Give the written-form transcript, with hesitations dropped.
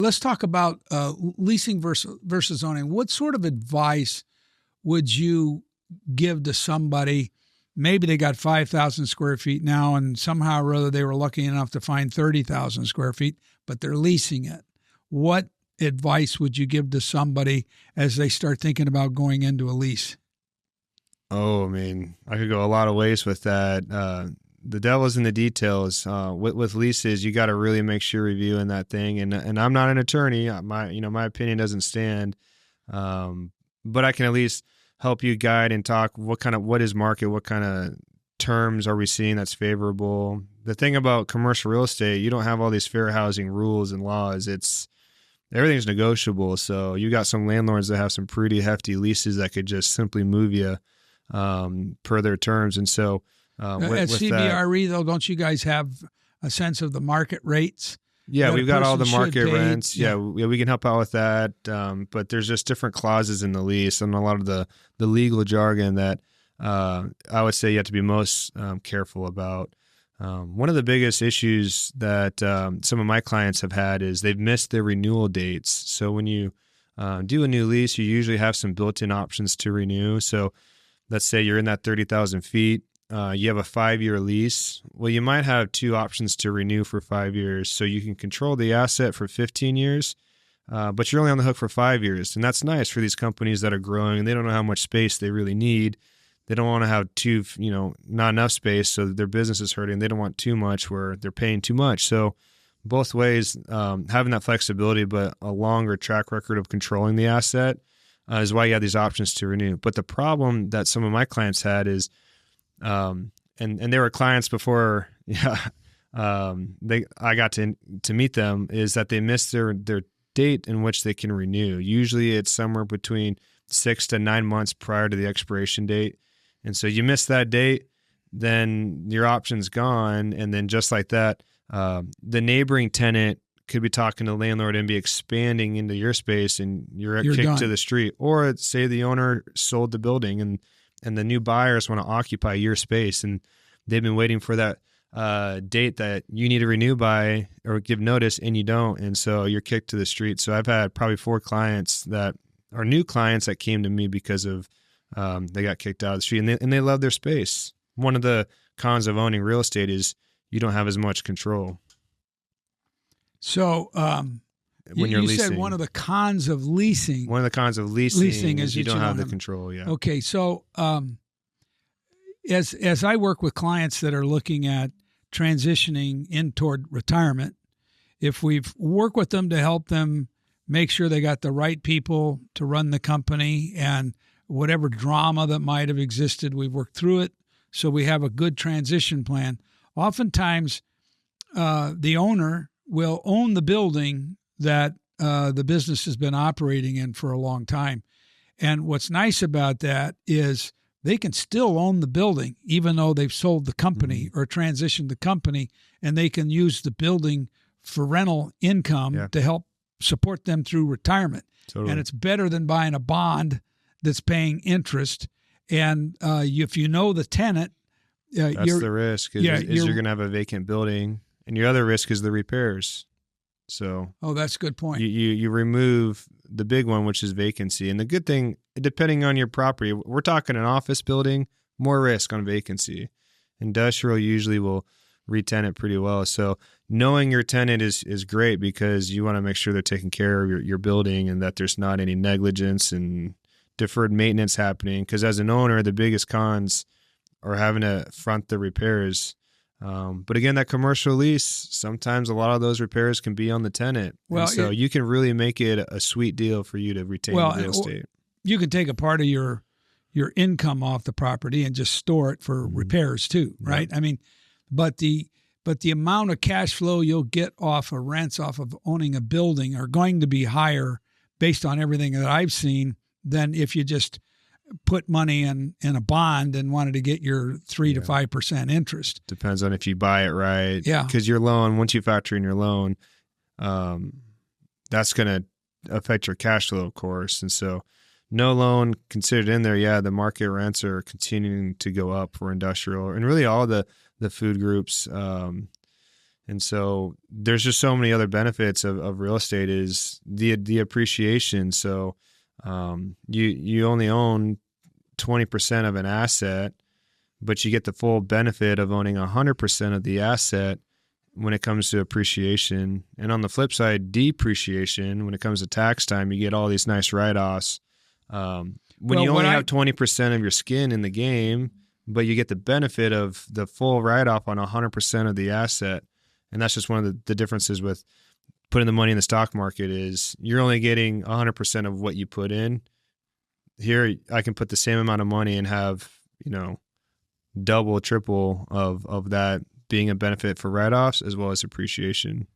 Let's talk about leasing versus owning. What sort of advice would you give to somebody? Maybe they got 5,000 square feet now, and somehow or other they were lucky enough to find 30,000 square feet, but they're leasing it. What advice would you give to somebody as they start thinking about going into a lease? Oh, I mean, I could go a lot of ways with that. The devil's in the details. With leases, you got to really make sure you're reviewing that thing. And I'm not an attorney. My opinion doesn't stand. But I can at least help you guide and talk what is market, what kind of terms are we seeing that's favorable. The thing about commercial real estate, you don't have all these fair housing rules and laws. Everything's negotiable. So you got some landlords that have some pretty hefty leases that could just simply move you per their terms. And so at CBRE, though, don't you guys have a sense of the market rates? Yeah, we've got all the market rents. Yeah, we can help out with that. But there's just different clauses in the lease and a lot of the legal jargon that I would say you have to be most careful about. One of the biggest issues that some of my clients have had is they've missed their renewal dates. So when you do a new lease, you usually have some built-in options to renew. So let's say you're in that 30,000 feet. You have a 5-year lease. Well, you might have 2 options to renew for 5 years. So you can control the asset for 15 years, but you're only on the hook for 5 years. And that's nice for these companies that are growing and they don't know how much space they really need. They don't want to have not enough space, so their business is hurting. They don't want too much where they're paying too much. So both ways, having that flexibility, but a longer track record of controlling the asset is why you have these options to renew. But the problem that some of my clients had is, and they were clients before, I got to meet them, is that they missed their date in which they can renew. Usually it's somewhere between 6 to 9 months prior to the expiration date. And so you miss that date, then your option's gone. And then just like that, the neighboring tenant could be talking to the landlord and be expanding into your space and you're kicked done to the street. Or say the owner sold the building and the new buyers want to occupy your space and they've been waiting for that date that you need to renew by or give notice and you don't. And so you're kicked to the street. So I've had probably 4 clients that are new clients that came to me because of they got kicked out of the street and they love their space. One of the cons of owning real estate is you don't have as much control. So when you're you leasing, said one of the cons of leasing. One of the cons of leasing is you don't have the control. Yeah. Okay. So as I work with clients that are looking at transitioning in toward retirement, if we've worked with them to help them make sure they got the right people to run the company and whatever drama that might have existed, we've worked through it. So we have a good transition plan. Oftentimes, the owner will own the building that the business has been operating in for a long time. And what's nice about that is they can still own the building, even though they've sold the company or transitioned the company, and they can use the building for rental income to help support them through retirement. Totally. And it's better than buying a bond that's paying interest. And if you know the tenant, that's the risk is you're going to have a vacant building, and your other risk is the repairs. So, that's a good point. You remove the big one, which is vacancy. And the good thing, depending on your property, we're talking an office building, more risk on vacancy. Industrial usually will re-tenant pretty well. So knowing your tenant is great because you want to make sure they're taking care of your building and that there's not any negligence and deferred maintenance happening. Because as an owner, the biggest cons are having to front the repairs. But again, that commercial lease, sometimes a lot of those repairs can be on the tenant. Well, and so you can really make it a sweet deal for you to retain real estate. You can take a part of your income off the property and just store it for repairs too, right? Yep. I mean, but the amount of cash flow you'll get off of rents off of owning a building are going to be higher based on everything that I've seen than if you just put money in a bond and wanted to get your 3 to 5% interest. Depends on if you buy it right. Yeah. Because your loan, once you factor in your loan, that's going to affect your cash flow, of course. And so no loan considered in there, the market rents are continuing to go up for industrial and really all the food groups. And And so there's just so many other benefits of real estate is the appreciation. So you only own 20% of an asset, but you get the full benefit of owning 100% of the asset when it comes to appreciation. And on the flip side, depreciation, when it comes to tax time, you get all these nice write-offs. When you only have 20% of your skin in the game, but you get the benefit of the full write-off on 100% of the asset. And that's just one of the differences with putting the money in the stock market is you're only getting 100% of what you put in. Here, I can put the same amount of money and have, double, triple of that being a benefit for write-offs as well as appreciation.